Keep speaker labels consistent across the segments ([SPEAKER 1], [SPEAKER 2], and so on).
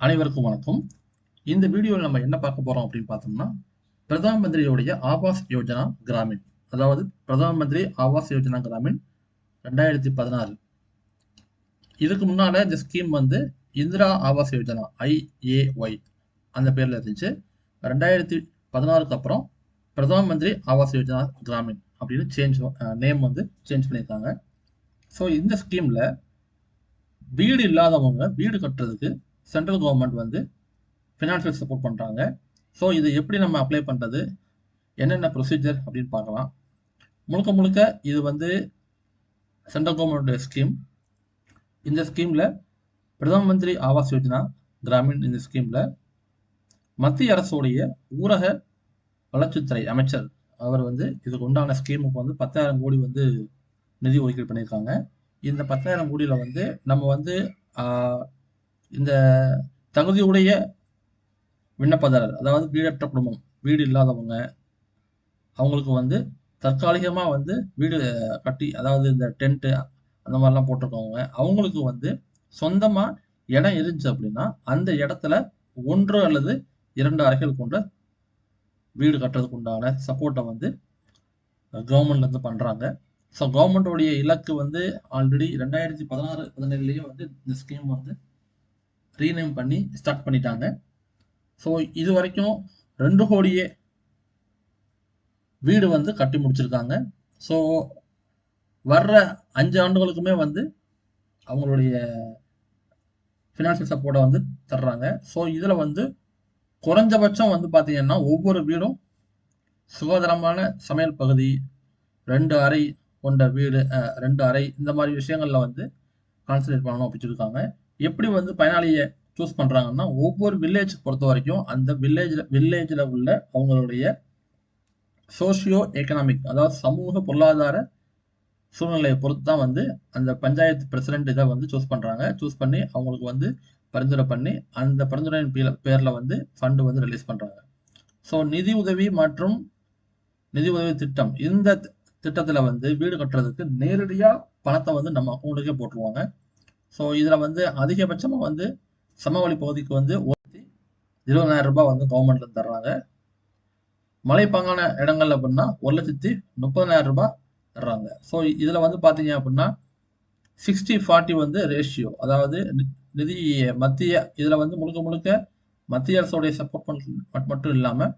[SPEAKER 1] அனைவருக்கும் வணக்கம். இந்த வீடியோவில் நம்ம என்ன பார்க்க போறோம் அப்படின்னு பார்த்தோம்னா, பிரதான் மந்திரியுடைய ஆவாஸ் யோஜனா கிராமின், அதாவது பிரதான் மந்திரி ஆவாஸ் யோஜனா கிராமின் 2016. இதுக்கு முன்னால இந்த ஸ்கீம் வந்து இந்திரா ஆவாஸ் யோஜனா IAY அந்த பேர்ல இருந்துச்சு. 2016க்கு அப்புறம் பிரதான் மந்திரி ஆவாஸ் யோஜனா கிராமின் அப்படின்னு நேம் வந்து சேஞ்ச் பண்ணியிருக்காங்க. ஸோ இந்த ஸ்கீம்ல வீடு இல்லாதவங்க வீடு கட்டுறதுக்கு சென்ட்ரல் கவர்மெண்ட் வந்து ஃபினான்ஷியல் சப்போர்ட் பண்ணுறாங்க. ஸோ இதை எப்படி நம்ம அப்ளை பண்ணுறது, என்னென்ன ப்ரொசீஜர் அப்படின்னு பார்க்கலாம். முழுக்க முழுக்க இது வந்து சென்ட்ரல் கவர்மெண்டோட ஸ்கீம். இந்த ஸ்கீமில் பிரதான் மந்திரி ஆவாஸ் யோஜனா கிராமின் இந்த ஸ்கீமில் மத்திய அரசுடைய ஊரக வளர்ச்சித்துறை அமைச்சர் அவர் வந்து இதுக்கு உண்டான ஸ்கீமுக்கு வந்து 10,000 கோடி வந்து நிதி ஒதுக்கீடு பண்ணியிருக்காங்க. இந்த 10,000 கோடியில் வந்து நம்ம வந்து இந்த தகுதியுடைய விண்ணப்பதாரர், அதாவது வீடற்ற குடும்பம், வீடு இல்லாதவங்க, அவங்களுக்கு வந்து தற்காலிகமாக வந்து வீடு கட்டி, அதாவது இந்த டென்ட்டு அந்த மாதிரிலாம் போட்டிருக்கவங்க, அவங்களுக்கு வந்து சொந்தமாக இடம் இருந்துச்சு அப்படின்னா அந்த இடத்துல 1 அல்லது 2 அறைகள் கொண்ட வீடு கட்டுறதுக்கு உண்டான சப்போர்ட்டை வந்து கவர்மெண்ட்லேருந்து பண்ணுறாங்க. ஸோ கவர்மெண்டோடைய இலக்கு வந்து ஆல்ரெடி 2016-17 வந்து இந்த ஸ்கீம் வந்து ரீநேம் பண்ணி ஸ்டார்ட் பண்ணிட்டாங்க. ஸோ இது வரைக்கும் 2 கோடியே வீடு வந்து கட்டி முடிச்சிருக்காங்க. ஸோ வர்ற 5 ஆண்டுகளுக்குமே வந்து அவங்களுடைய ஃபினான்ஷியல் சப்போர்ட்டை வந்து தர்றாங்க. ஸோ இதில் வந்து குறைஞ்சபட்சம் வந்து பார்த்தீங்கன்னா ஒவ்வொரு வீடும் சுகாதாரமான சமையல் பகுதி, 2 அறை கொண்ட வீடு, 2 அறை, இந்த மாதிரி விஷயங்கள்ல வந்து கான்சன்ட்ரேட் பண்ணணும் அப்படின்னு சொல்லியிருக்காங்க. எப்படி வந்து பயனாளியை சூஸ் பண்ணுறாங்கன்னா, ஒவ்வொரு வில்லேஜ் பொறுத்த வரைக்கும் அந்த வில்லேஜில் உள்ள அவங்களுடைய சோசியோ எக்கனாமிக், அதாவது சமூக பொருளாதார சூழ்நிலையை பொறுத்து தான் வந்து அந்த பஞ்சாயத்து பிரசிடென்ட் இதை வந்து சூஸ் பண்ணுறாங்க. சூஸ் பண்ணி அவங்களுக்கு வந்து பரிந்துரை பண்ணி அந்த பரிந்துரையின் பேரில் வந்து ஃபண்டு வந்து ரிலீஸ் பண்ணுறாங்க. ஸோ நிதி உதவி மற்றும் நிதி உதவி திட்டம், இந்த திட்டத்தில் வந்து வீடு கட்டுறதுக்கு நேரடியாக பணத்தை வந்து நம்ம அக்கௌண்ட்டுக்கே போட்டுருவாங்க. ஸோ இதில் வந்து அதிகபட்சமாக வந்து சமவெளி பகுதிக்கு வந்து 20,000 ரூபாய் வந்து கவர்மெண்ட்ல தர்றாங்க. மலைப்பாங்கான இடங்கள்ல அப்படின்னா 1,30,000 ரூபாய் தர்றாங்க. ஸோ இதில் வந்து பார்த்தீங்க அப்படின்னா 60-40 வந்து ரேஷியோ, அதாவது நிதி மத்திய இதில் வந்து முழுக்க முழுக்க மத்திய அரசுடைய சப்போர்ட் மட்டும் இல்லாமல்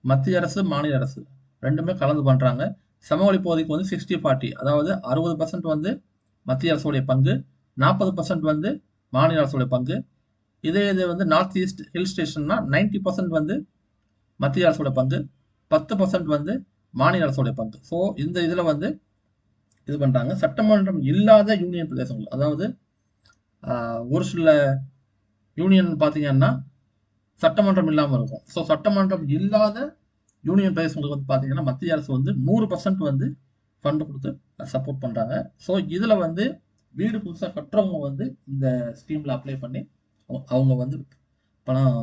[SPEAKER 1] மத்திய அரசு மாநில அரசு ரெண்டுமே கலந்து பண்ணுறாங்க. சமவெளி பகுதிக்கு வந்து 60-40, அதாவது 60% வந்து மத்திய அரசுடைய பங்கு, 40% வந்து மாநில அரசுடைய பங்கு. இது வந்து நார்த் ஈஸ்ட் ஹில் ஸ்டேஷன்னா 90% வந்து மத்திய அரசோட பங்கு, 10% வந்து மாநில அரசோட பங்கு. ஸோ இந்த இதில் வந்து இது பண்ணுறாங்க. சட்டமன்றம் இல்லாத யூனியன் பிரதேசங்கள், அதாவது ஒரு சில யூனியன் பார்த்தீங்கன்னா சட்டமன்றம் இல்லாமல் இருக்கும். ஸோ சட்டமன்றம் இல்லாத யூனியன் பிரதேசங்களுக்கு வந்து பார்த்தீங்கன்னா மத்திய அரசு வந்து 100% வந்து ஃபண்டு கொடுத்து சப்போர்ட் பண்ணுறாங்க. ஸோ இதில் வந்து வீடு புதுசாக கட்டுறவங்க வந்து இந்த ஸ்கீமில் அப்ளை பண்ணி அவங்க வந்து பணம்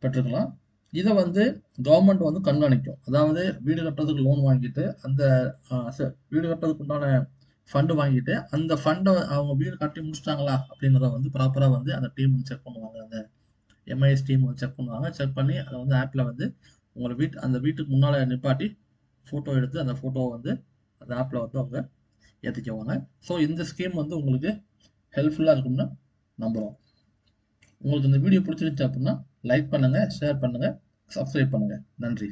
[SPEAKER 1] பெற்றுக்கலாம். இதை வந்து கவர்மெண்ட் வந்து கண்காணிக்கும். அதாவது வீடு கட்டுறதுக்கு லோன் வாங்கிட்டு அந்த வீடு கட்டுறதுக்கு உண்டான ஃபண்டு வாங்கிட்டு அந்த ஃபண்டை அவங்க வீடு கட்டி முடிச்சிட்டாங்களா அப்படிங்கிறத வந்து ப்ராப்பராக வந்து அந்த டீம் வந்து செக் பண்ணுவாங்க. அந்த MIS டீம் வந்து செக் பண்ணுவாங்க. செக் பண்ணி அதை வந்து ஆப்பில் வந்து உங்களை அந்த வீட்டுக்கு முன்னால் நிப்பாட்டி ஃபோட்டோ எடுத்து அந்த ஃபோட்டோவை வந்து அந்த ஆப்பில் வந்து அவங்க ஏற்றிக்குவாங்க. ஸோ இந்த ஸ்கீம் வந்து உங்களுக்கு ஹெல்ப்ஃபுல்லாக இருக்கும்னு நம்புகிறோம். உங்களுக்கு இந்த வீடியோ பிடிச்சிருச்சு அப்படின்னா லைக் பண்ணுங்கள், ஷேர் பண்ணுங்கள், சப்ஸ்கிரைப் பண்ணுங்கள். நன்றி.